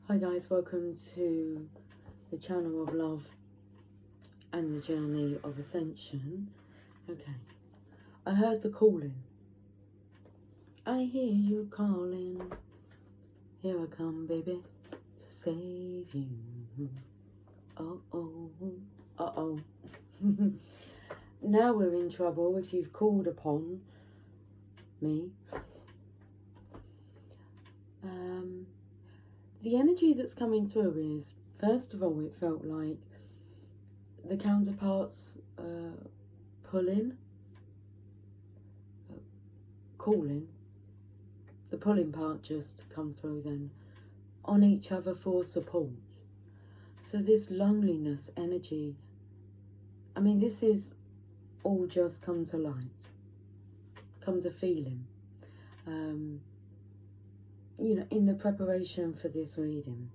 Hi guys, welcome to the channel of love and the journey of ascension. Okay, I heard the calling. I hear you calling. Here I come, baby, to save you. Uh-oh, uh-oh. Now we're in trouble if you've called upon me. The energy that's coming through is, first of all, it felt like the counterparts pulling, calling, the pulling part just come through then, on each other for support. So this loneliness energy, I mean, this is all just come to light, come to feeling, you know, in the preparation for this reading.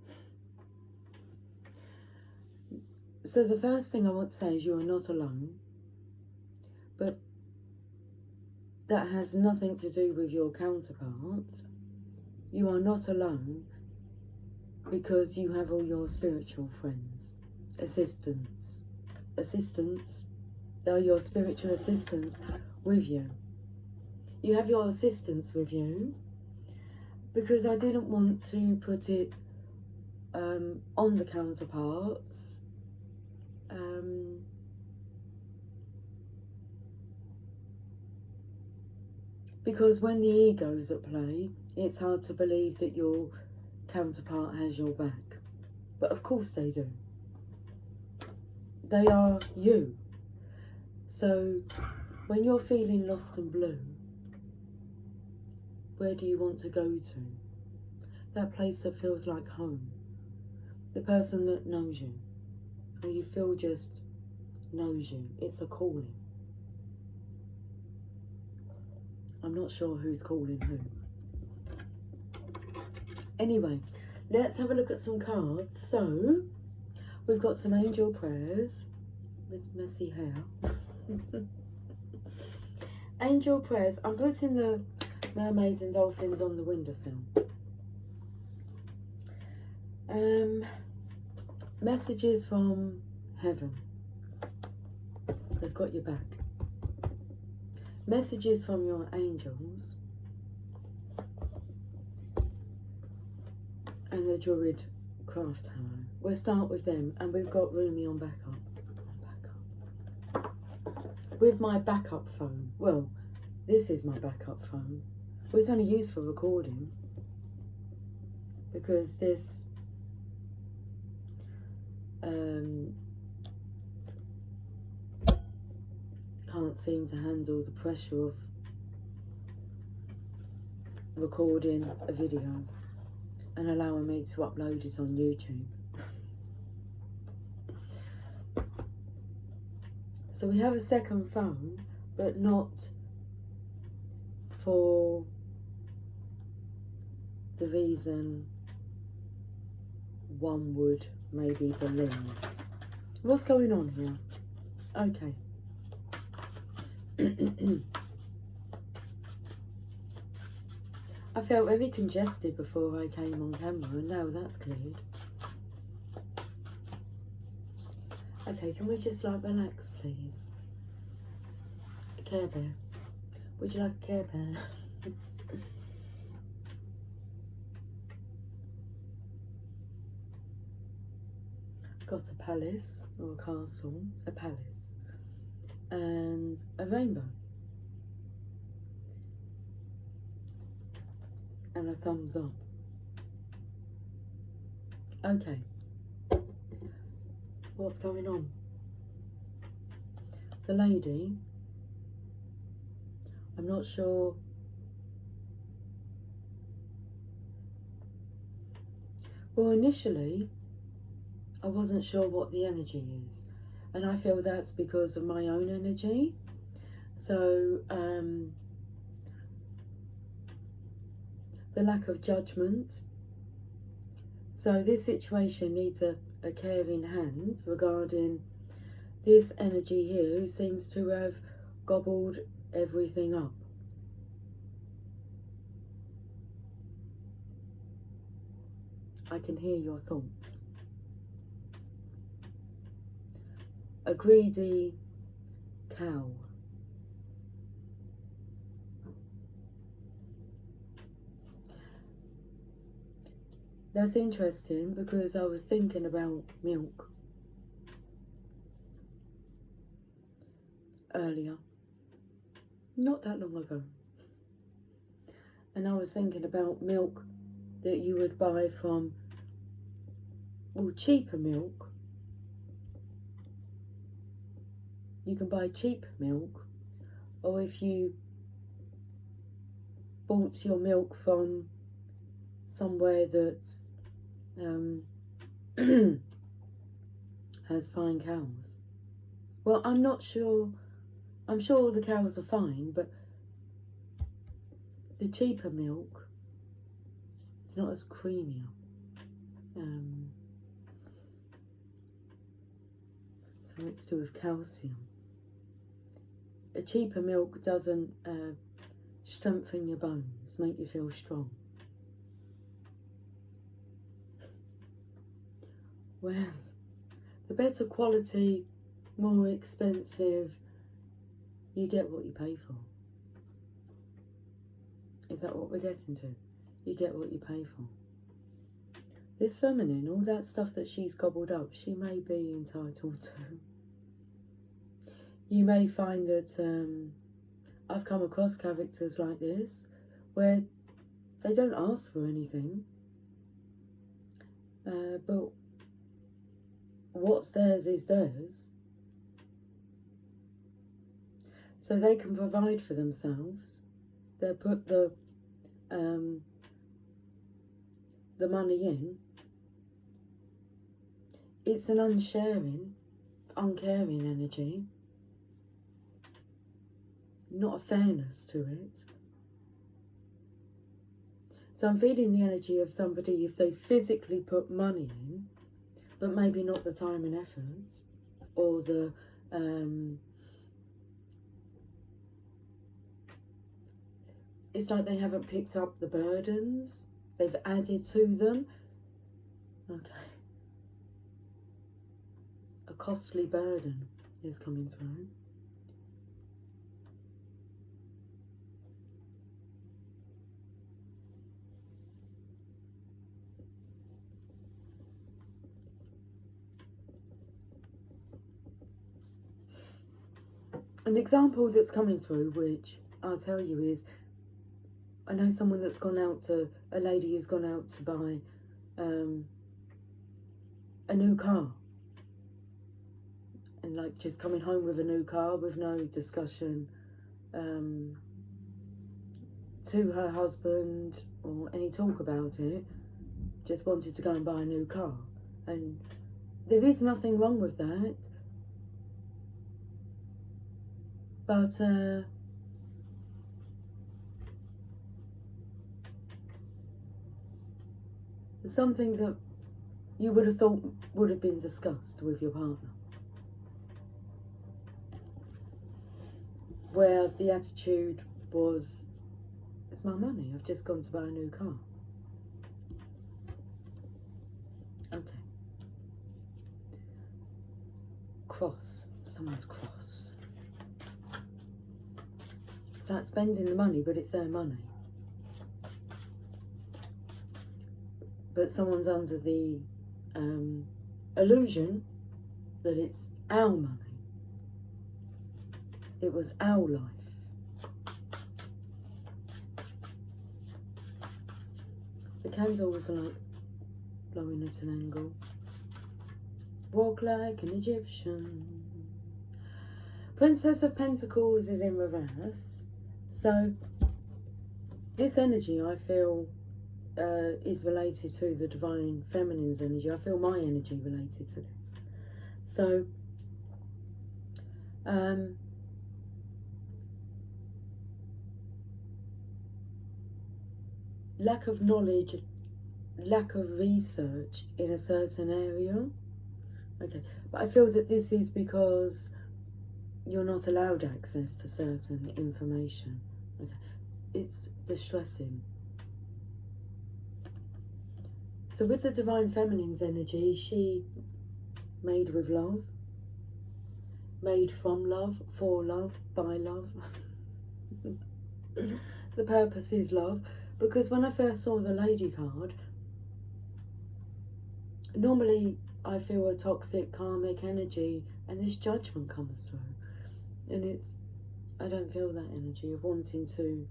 So the first thing I want to say is you are not alone, but that has nothing to do with your counterpart. You are not alone because you have all your spiritual friends, assistants, they're your spiritual assistants with you. You have your assistants with you because I didn't want to put it on the counterparts. Because when the ego's at play, it's hard to believe that your counterpart has your back. But of course they do. They are you. So when you're feeling lost and blue, where do you want to go to? That place that feels like home. The person that knows you, or you feel just knows you. It's a calling. I'm not sure who's calling who. Anyway, let's have a look at some cards. So, we've got some angel prayers with messy hair. Angel prayers. I'm putting the mermaids and dolphins on the windowsill. Messages from heaven. They've got your back. Messages from your angels. And the Druid Craft Tarot. We'll start with them, and we've got Rumi on backup. With my backup phone. Well, this is my backup phone. Well, it's only used for recording because this can't seem to handle the pressure of recording a video and allowing me to upload it on YouTube. So we have a second phone, but not for the reason one would maybe believe. What's going on here? Okay. I felt very congested before I came on camera, and now that's cleared. Okay, can we just like relax, please? A Care Bear. Would you like a Care Bear? Got a palace, or a castle, a palace, and a rainbow, and a thumbs up. Okay, what's going on? The lady, I'm not sure. Well, initially, I wasn't sure what the energy is, and I feel that's because of my own energy. So, the lack of judgment. So this situation needs a caring hand regarding this energy here who seems to have gobbled everything up. I can hear your thoughts. A greedy cow. That's interesting because I was thinking about milk earlier, not that long ago. And I was thinking about milk that you would buy from, well, cheaper milk. You can buy cheap milk, or if you bought your milk from somewhere that has fine cows. Well, I'm not sure. I'm sure the cows are fine, but the cheaper milk, it's not as creamy. Something to do with calcium. A cheaper milk doesn't strengthen your bones, make you feel strong. Well, the better quality, more expensive, you get what you pay for. Is that what we're getting to? You get what you pay for. This feminine, all that stuff that she's gobbled up, she may be entitled to. You may find that I've come across characters like this where they don't ask for anything, but what's theirs is theirs, so they can provide for themselves. They put the money in. It's an unsharing, uncaring energy, not a fairness to it. So I'm feeling the energy of somebody, if they physically put money in, but maybe not the time and effort, or the it's like they haven't picked up the burdens, they've added to them. Okay. A costly burden is coming through. An example that's coming through, which I'll tell you, is I know someone that's gone out to, a lady who's gone out to buy a new car, and like just coming home with a new car with no discussion to her husband or any talk about it, just wanted to go and buy a new car. And there is nothing wrong with that, but something that you would have thought would have been discussed with your partner, where the attitude was, it's my money, I've just gone to buy a new car. Okay. Cross. Someone's cross. It's like spending the money, but it's their money. But someone's under the illusion that it's our money. It was our life. The candles are like blowing at an angle. Walk like an Egyptian. Princess of Pentacles is in reverse. So this energy, I feel, is related to the divine feminine's energy. I feel my energy related to this. So lack of knowledge, lack of research in a certain area. Okay, but I feel that this is because you're not allowed access to certain information. Okay, it's distressing. So with the Divine Feminine's energy, she made with love, made from love, for love, by love. The purpose is love, because when I first saw the Lady card, normally I feel a toxic karmic energy and this judgment comes through, and I don't feel that energy of wanting to,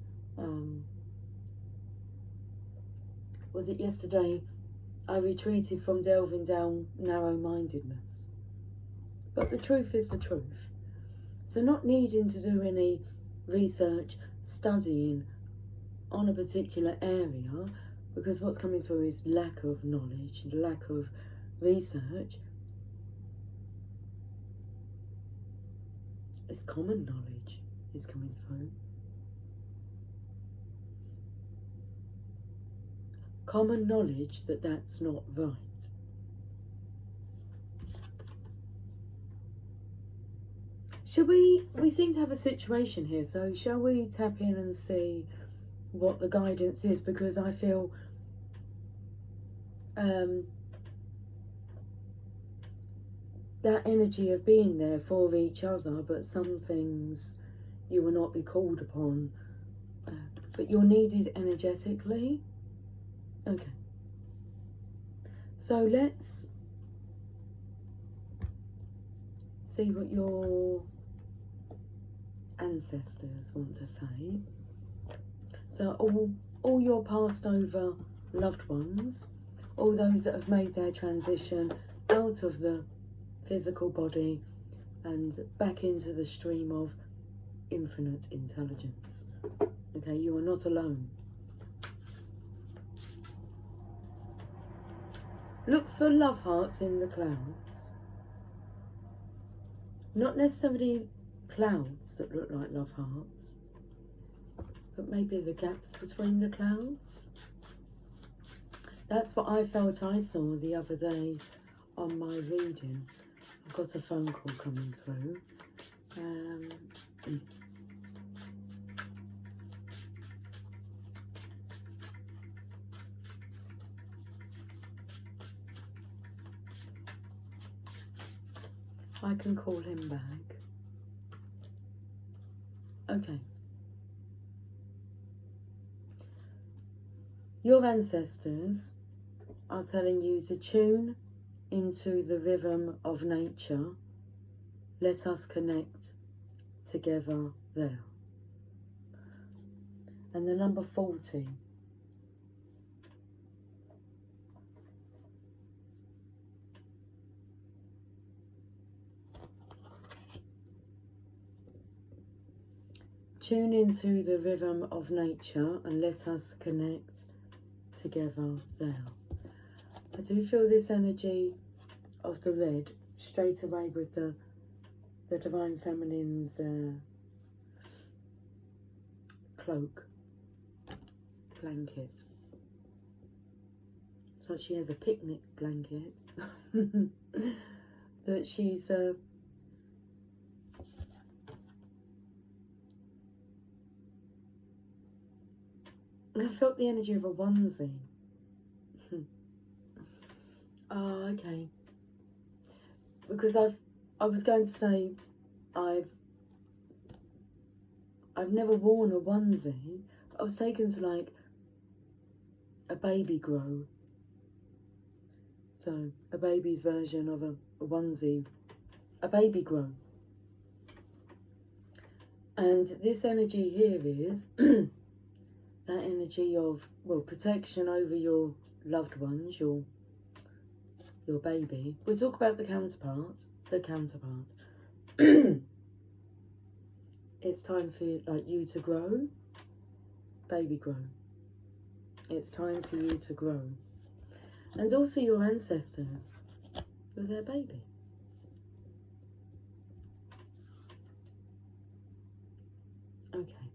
was it yesterday I retreated from delving down narrow-mindedness, but the truth is the truth. So not needing to do any research, studying on a particular area, because what's coming through is lack of knowledge, lack of research. It's common knowledge is coming through. Common knowledge that that's not right. We seem to have a situation here, so shall we tap in and see what the guidance is, because I feel that energy of being there for each other, but some things you will not be called upon, but you're needed energetically. Okay, so let's see what your ancestors want to say. So all your passed over loved ones, all those that have made their transition out of the physical body and back into the stream of infinite intelligence. Okay, you are not alone. Look for love hearts in the clouds. Not necessarily clouds that look like love hearts, but maybe the gaps between the clouds. That's what I felt I saw the other day on my reading. I've got a phone call coming through. I can call him back. Okay. Your ancestors are telling you to tune into the rhythm of nature. Let us connect together there. And the number 40. Tune into the rhythm of nature and let us connect together there. I do feel this energy of the red straight away with the Divine Feminine's cloak, blanket. It's like she has a picnic blanket that she's I felt the energy of a onesie. Oh, okay. Because I was going to say I've never worn a onesie. I was taken to like a baby grow. So a baby's version of a onesie, a baby grow. And this energy here is that energy of, well, protection over your loved ones, your baby. We'll talk about the counterpart. It's time for you to grow, baby grow. It's time for you to grow. And also your ancestors with their baby. Okay.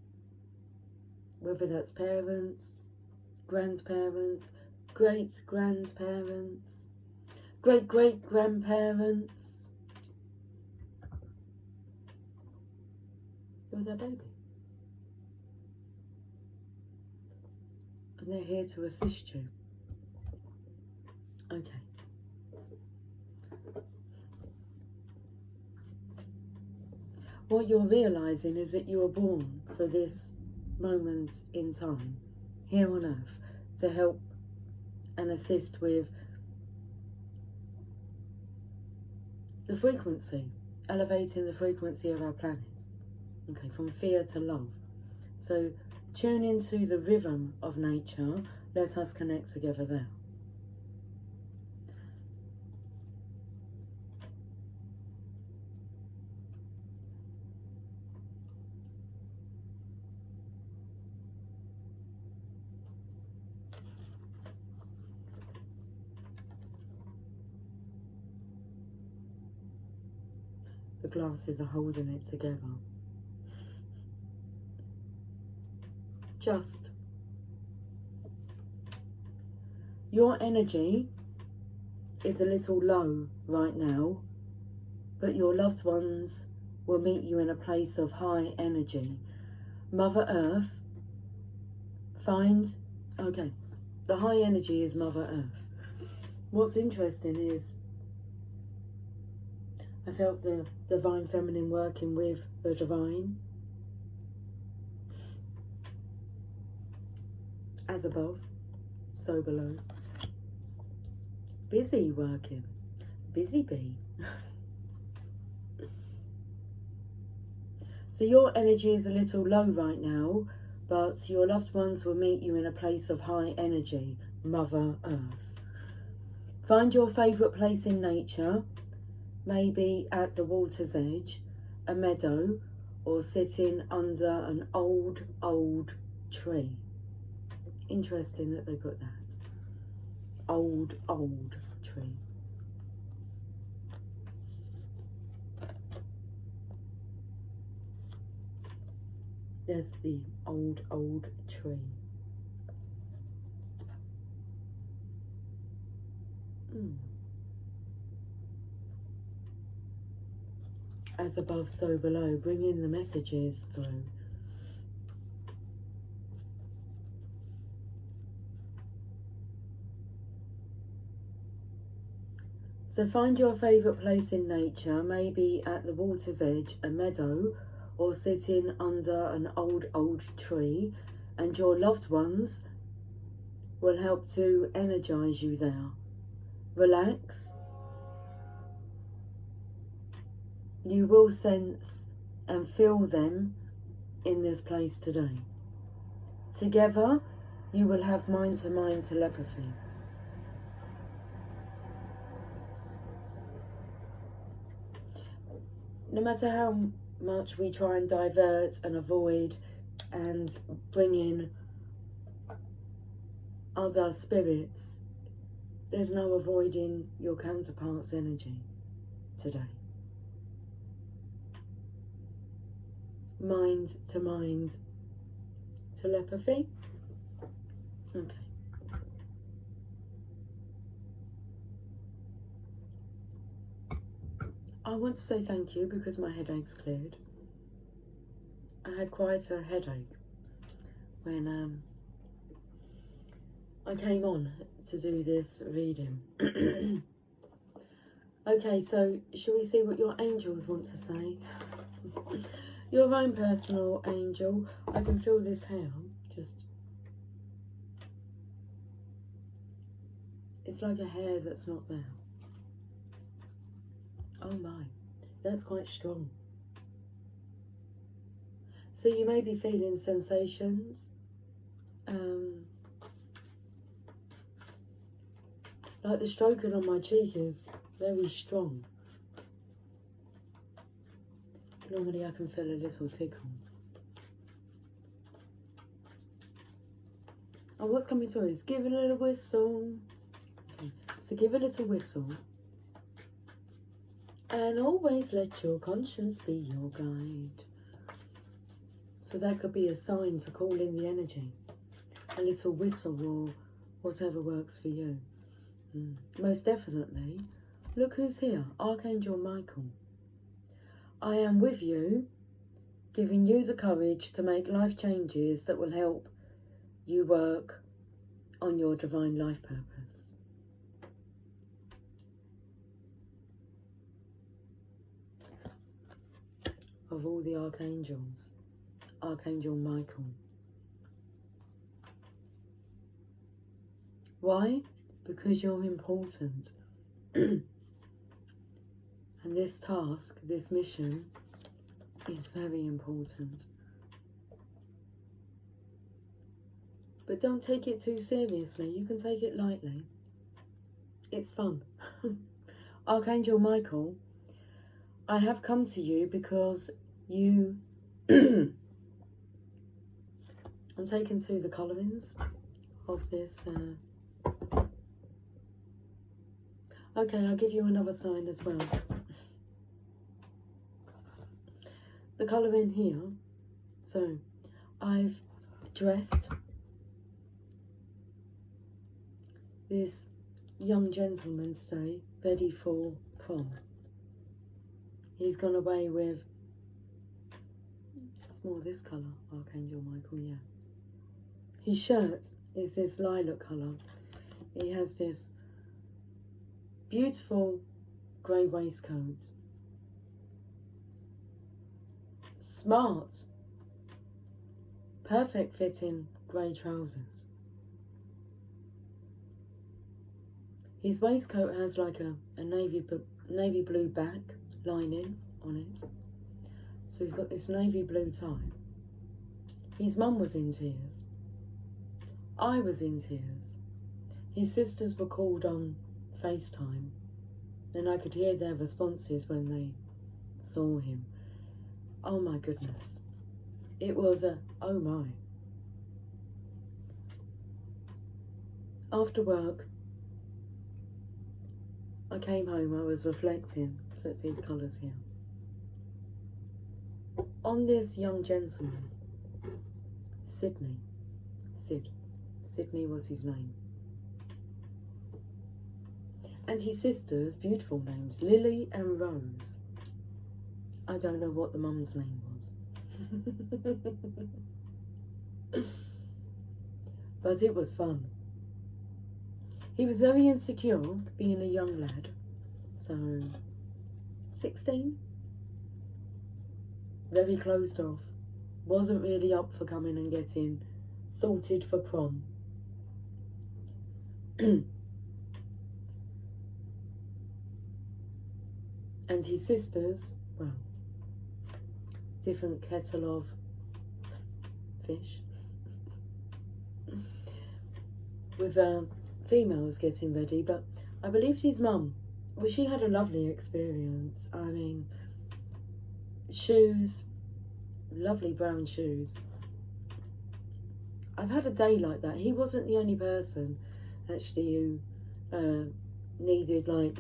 Whether that's parents, grandparents, great-grandparents, great-great-grandparents, with their baby. And they're here to assist you. Okay. What you're realising is that you were born for this moment in time, here on Earth, to help and assist with the frequency, elevating the frequency of our planet. Okay, from fear to love. So tune into the rhythm of nature. Let us connect together there. The glasses are holding it together. Just your energy is a little low right now, but your loved ones will meet you in a place of high energy. Mother Earth, okay, the high energy is Mother Earth. What's interesting is I felt the Divine Feminine working with the Divine. As above, so below. Busy working. Busy bee. So your energy is a little low right now, but your loved ones will meet you in a place of high energy, Mother Earth. Find your favourite place in nature, maybe at the water's edge, a meadow, or sitting under an old tree. Interesting that they put that. Old tree. There's the old tree. As above, so below. Bring in the messages through. So find your favourite place in nature, maybe at the water's edge, a meadow, or sitting under an old tree, and your loved ones will help to energise you there. Relax. You will sense and feel them in this place today. Together, you will have mind-to-mind telepathy. No matter how much we try and divert and avoid and bring in other spirits, there's no avoiding your counterpart's energy today. Mind to mind telepathy. Okay. I want to say thank you because my headache's cleared. I had quite a headache when I came on to do this reading. Okay, so shall we see what your angels want to say? Your own personal angel. I can feel this hair. It's like a hair that's not there. Oh my, that's quite strong. So you may be feeling sensations. Like the stroking on my cheek is very strong. Normally I can feel a little tickle. Oh, what's coming through is give a little whistle. Okay. So give a little whistle. And always let your conscience be your guide. So that could be a sign to call in the energy. A little whistle or whatever works for you. Most definitely. Look who's here. Archangel Michael. I am with you, giving you the courage to make life changes that will help you work on your divine life purpose. of all the archangels, Archangel Michael. Why? Because you're important. And this task, this mission, is very important. But don't take it too seriously. You can take it lightly. It's fun. Archangel Michael, I have come to you because you... I'm taken to the colourings of this. Okay, I'll give you another sign as well. The colouring here. So, I've dressed this young gentleman today, ready for prom. He's gone away with, it's more this colour, Archangel Michael, yeah. His shirt is this lilac colour. He has this beautiful grey waistcoat. Smart, perfect fitting grey trousers. His waistcoat has like a navy blue back lining on it. So he's got this navy blue tie. His mum was in tears. I was in tears. His sisters were called on FaceTime, and I could hear their responses when they saw him. Oh my goodness. It was a oh my. After work, I came home, I was reflecting, so it's these colours here. On this young gentleman, Sydney was his name. And his sisters, beautiful names, Lily and Rose. I don't know what the mum's name was. But it was fun. He was very insecure, being a young lad. So, 16? Very closed off. Wasn't really up for coming and getting sorted for prom. And his sisters, well, different kettle of fish. With females getting ready, but I believed his mum, well, she had a lovely experience. I mean, shoes, lovely brown shoes. I've had a day like that. He wasn't the only person actually who needed like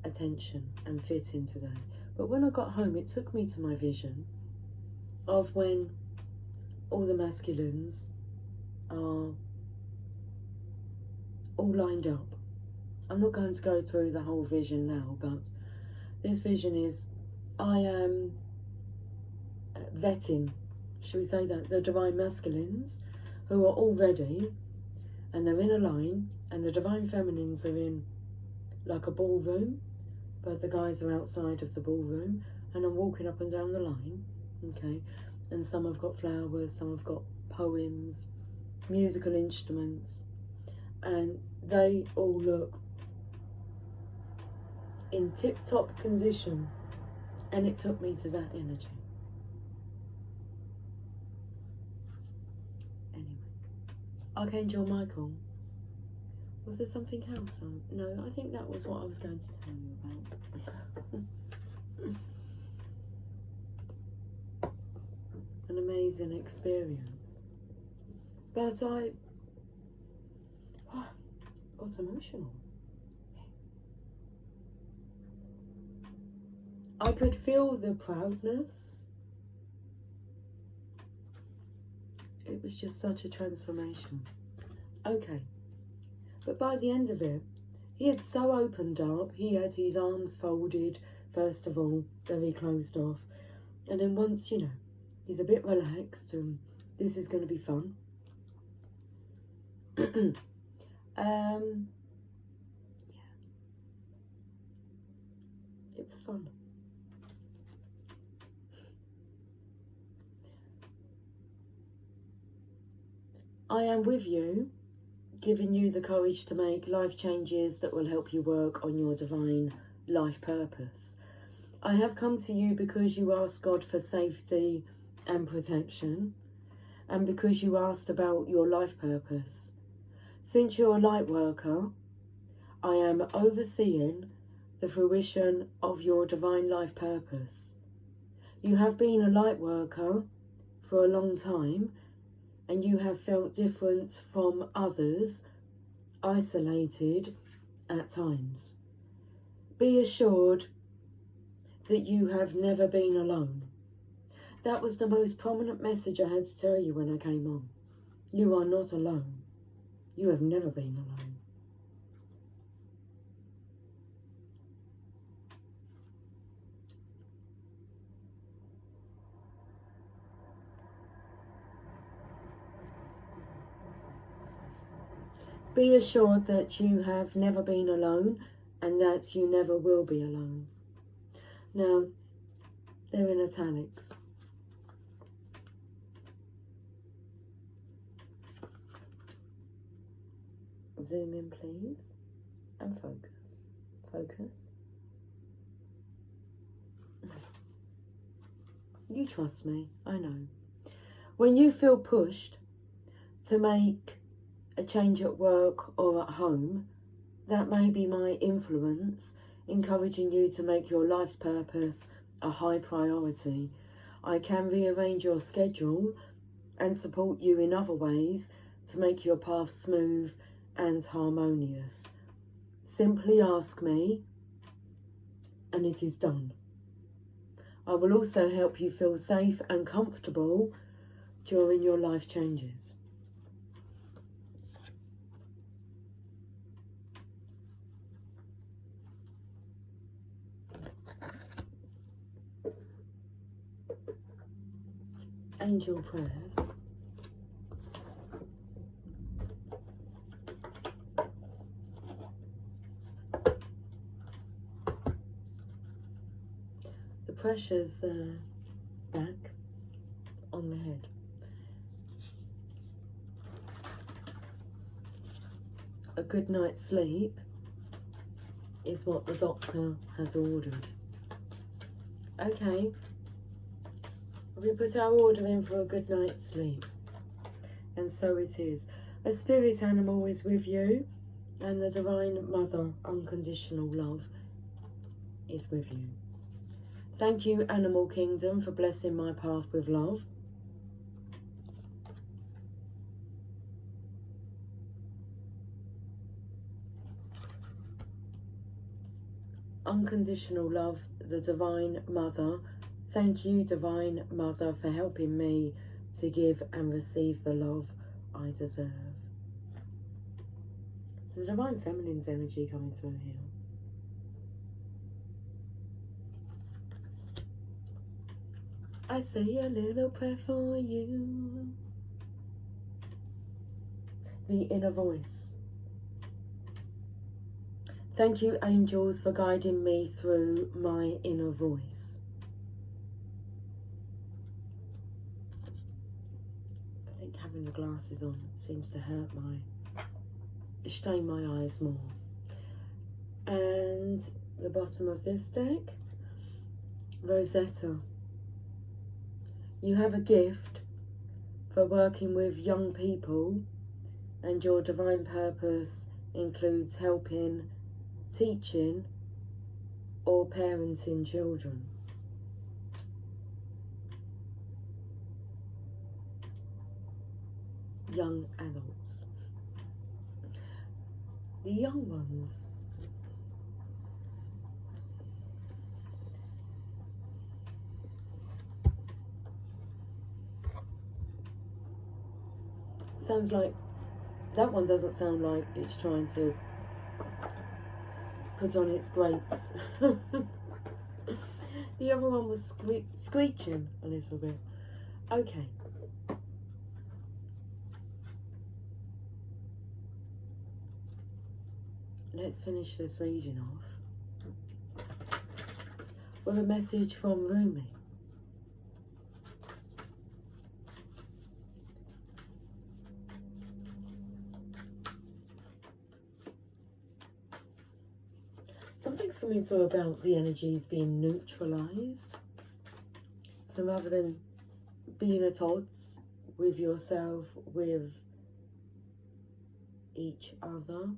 attention and fitting today. But when I got home, it took me to my vision of when all the masculines are all lined up. I'm not going to go through the whole vision now, but this vision is I am vetting, shall we say that, the divine masculines who are all ready and they're in a line, and the divine feminines are in like a ballroom, but the guys are outside of the ballroom, and I'm walking up and down the line, okay, and some have got flowers, some have got poems, musical instruments, and they all look in tip-top condition, and it took me to that energy. Anyway, Archangel Michael, was there something else? No, I think that was what I was going to tell you about. An amazing experience. But I got emotional. I could feel the proudness. It was just such a transformation. Okay. But by the end of it, he had so opened up. He had his arms folded, first of all, very closed off. And then once, you know, he's a bit relaxed and this is going to be fun. Yeah. It was fun. I am with you, giving you the courage to make life changes that will help you work on your divine life purpose. I have come to you because you asked God for safety and protection, and because you asked about your life purpose. Since you're a light worker, I am overseeing the fruition of your divine life purpose. You have been a light worker for a long time, and you have felt different from others, isolated at times. Be assured that you have never been alone. That was the most prominent message I had to tell you when I came on. You are not alone. You have never been alone. Be assured that you have never been alone and that you never will be alone. Now, they're in italics. Zoom in, please, and focus. Focus. You trust me, I know. When you feel pushed to make a change at work or at home, that may be my influence encouraging you to make your life's purpose a high priority. I can rearrange your schedule and support you in other ways to make your path smooth and harmonious. Simply ask me and it is done. I will also help you feel safe and comfortable during your life changes. Angel prayers. The pressure's back on the head. A good night's sleep is what the doctor has ordered. Okay, we put our order in for a good night's sleep, and so it is. A spirit animal is with you, and the Divine Mother, unconditional love, is with you. Thank you, Animal Kingdom, for blessing my path with love. Unconditional love, the Divine Mother. Thank you, Divine Mother, for helping me to give and receive the love I deserve. So the Divine Feminine's energy coming through here. I say a little prayer for you. The inner voice. Thank you, angels, for guiding me through my inner voice. I think having the glasses on seems to strain my eyes more. And the bottom of this deck, Rosetta. You have a gift for working with young people, and your divine purpose includes helping, teaching, or parenting children. Young adults. The young ones. Sounds like, that one doesn't sound like it's trying to put on its brakes. The other one was screeching a little bit. Okay. Let's finish this reading off with a message from Rumi. coming through about the energies being neutralized. So rather than being at odds with yourself, with each other,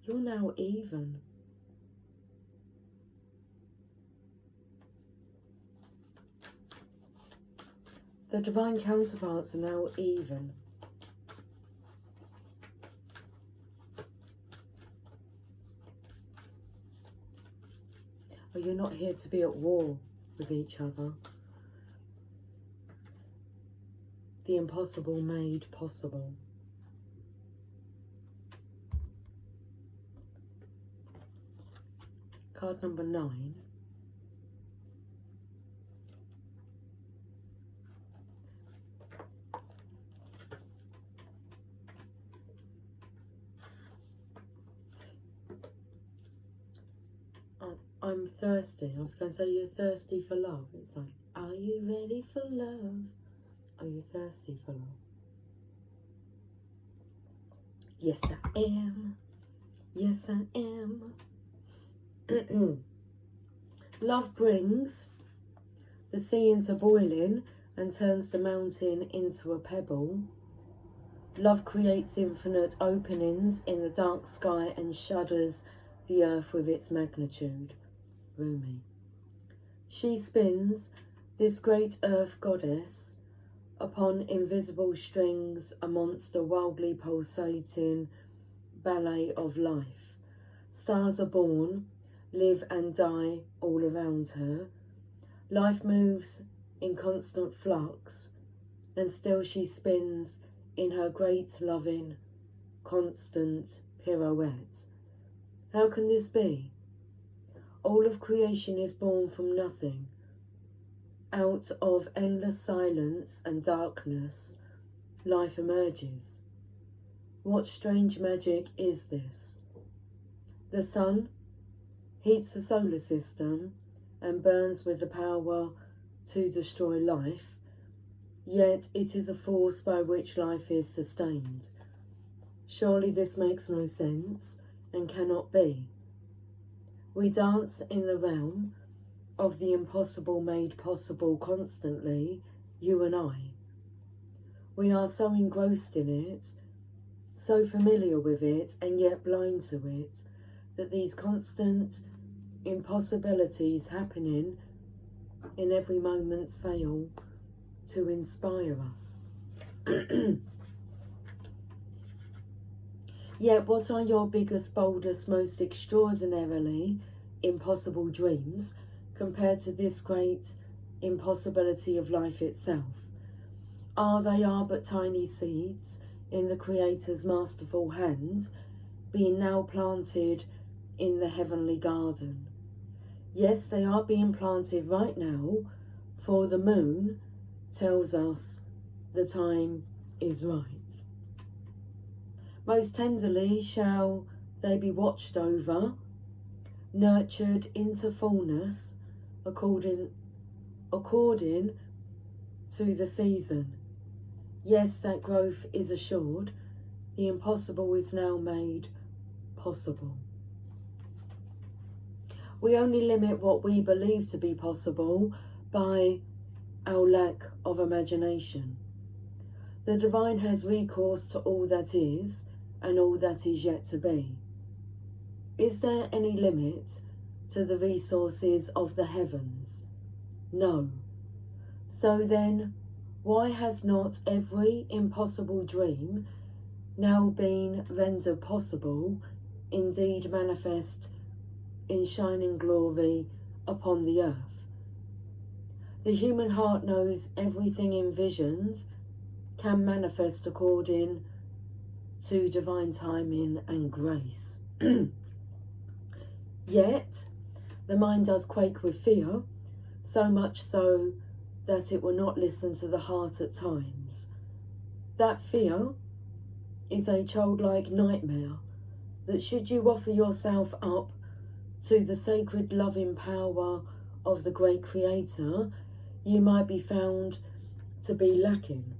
you're now even. The divine counterparts are now even. Or you're not here to be at war with each other. The impossible made possible. Card number 9. I'm thirsty. I was going to say you're thirsty for love. It's like, are you ready for love? Are you thirsty for love? Yes, I am. Yes, I am. Love brings the sea into boiling and turns the mountain into a pebble. Love creates infinite openings in the dark sky and shudders the earth with its magnitude. Rumi. She spins, this great earth goddess, upon invisible strings, a monster wildly pulsating ballet of life. Stars are born, live and die all around her. Life moves in constant flux, and still she spins in her great loving, constant pirouette. How can this be? All of creation is born from nothing. Out of endless silence and darkness, life emerges. What strange magic is this? The sun heats the solar system and burns with the power to destroy life, yet it is a force by which life is sustained. Surely this makes no sense and cannot be. We dance in the realm of the impossible made possible constantly, you and I. We are so engrossed in it, so familiar with it, and yet blind to it, that these constant impossibilities happening in every moment fail to inspire us. Yet what are your biggest, boldest, most extraordinarily impossible dreams compared to this great impossibility of life itself? They are but tiny seeds in the Creator's masterful hand, being now planted in the heavenly garden. Yes, they are being planted right now, for the moon tells us the time is right. Most tenderly shall they be watched over, nurtured into fullness, according to the season. Yes, that growth is assured. The impossible is now made possible. We only limit what we believe to be possible by our lack of imagination. The divine has recourse to all that is and all that is yet to be. Is there any limit to the resources of the heavens? No. So then, why has not every impossible dream now been rendered possible, indeed manifest in shining glory upon the earth? The human heart knows everything envisioned can manifest according to divine timing and grace. Yet, the mind does quake with fear, so much so that it will not listen to the heart at times. That fear is a childlike nightmare that should you offer yourself up to the sacred loving power of the great Creator, you might be found to be lacking.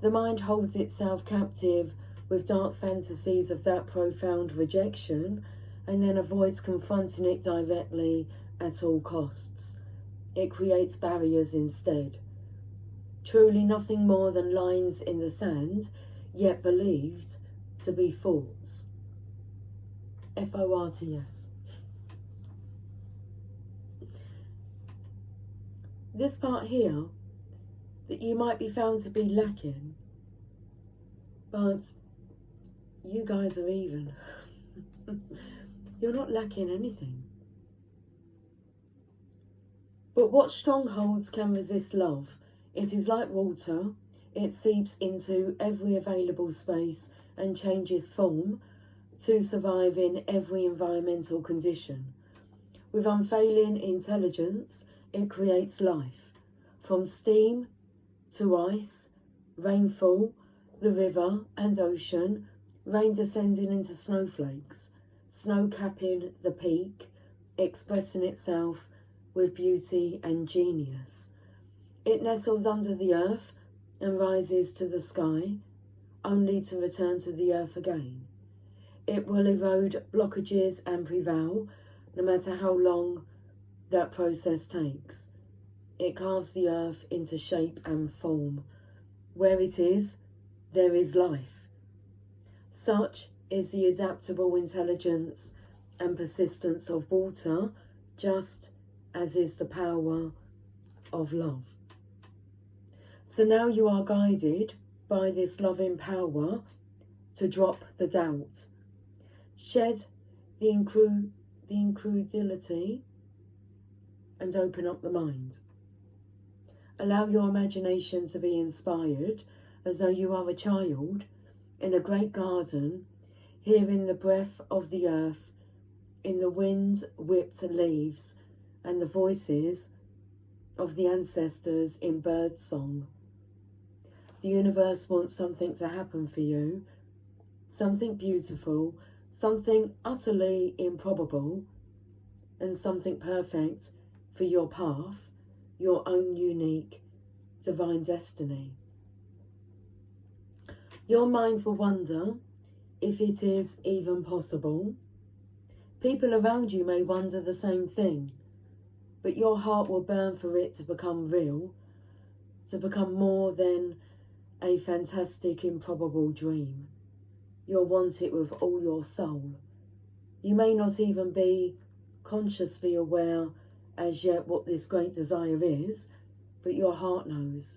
The mind holds itself captive with dark fantasies of that profound rejection and then avoids confronting it directly at all costs. It creates barriers instead. Truly nothing more than lines in the sand, yet believed to be thoughts. F-O-R-T-S. This part here, that you might be found to be lacking, but you guys are even. You're not lacking anything. But what strongholds can resist love? It is like water. It seeps into every available space and changes form to survive in every environmental condition. With unfailing intelligence, it creates life. From steam to ice, rainfall, the river and ocean, rain descending into snowflakes, snow capping the peak, expressing itself with beauty and genius. It nestles under the earth and rises to the sky, only to return to the earth again. It will erode blockages and prevail, no matter how long that process takes. It carves the earth into shape and form. Where it is, there is life. Such is the adaptable intelligence and persistence of water, just as is the power of love. So now you are guided by this loving power to drop the doubt, shed the incredulity, and open up the mind. Allow your imagination to be inspired as though you are a child in a great garden, hearing the breath of the earth in the wind-whipped leaves and the voices of the ancestors in bird song. The universe wants something to happen for you, something beautiful, something utterly improbable, and something perfect for your path, your own unique divine destiny. Your mind will wonder if it is even possible. People around you may wonder the same thing, but your heart will burn for it to become real, to become more than a fantastic, improbable dream. You'll want it with all your soul. You may not even be consciously aware as yet what this great desire is, but your heart knows.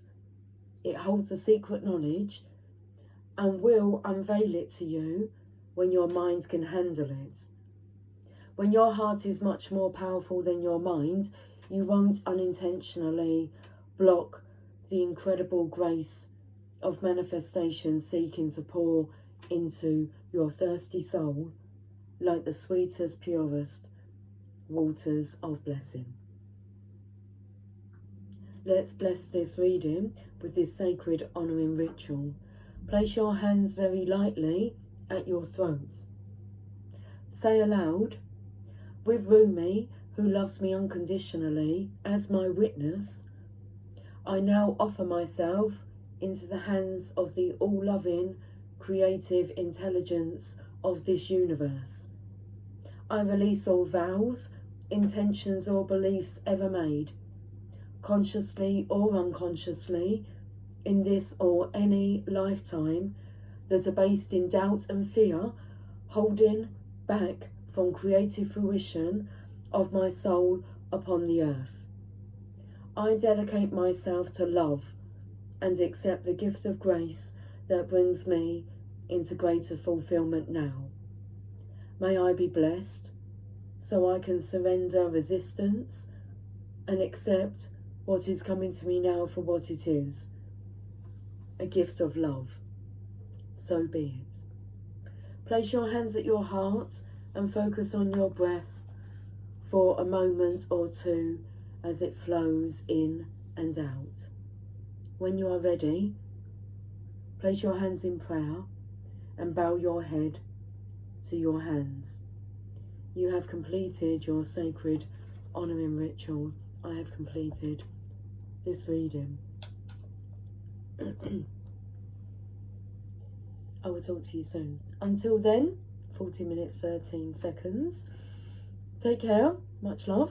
It holds a secret knowledge and will unveil it to you when your mind can handle it. When your heart is much more powerful than your mind, you won't unintentionally block the incredible grace of manifestation seeking to pour into your thirsty soul like the sweetest, purest waters of blessing. Let's bless this reading with this sacred honouring ritual. Place your hands very lightly at your throat. Say aloud, with Rumi, who loves me unconditionally, as my witness, I now offer myself into the hands of the all-loving, creative intelligence of this universe. I release all vows, intentions or beliefs ever made, consciously or unconsciously, in this or any lifetime, that are based in doubt and fear, holding back from creative fruition of my soul upon the earth. I dedicate myself to love and accept the gift of grace that brings me into greater fulfillment now. May I be blessed so I can surrender resistance and accept what is coming to me now for what it is, a gift of love. So be it. Place your hands at your heart and focus on your breath for a moment or two as it flows in and out. When you are ready, place your hands in prayer and bow your head to your hands. You have completed your sacred honouring ritual. I have completed this reading. I will talk to you soon. Until then, 40 minutes 13 seconds. Take care, much love.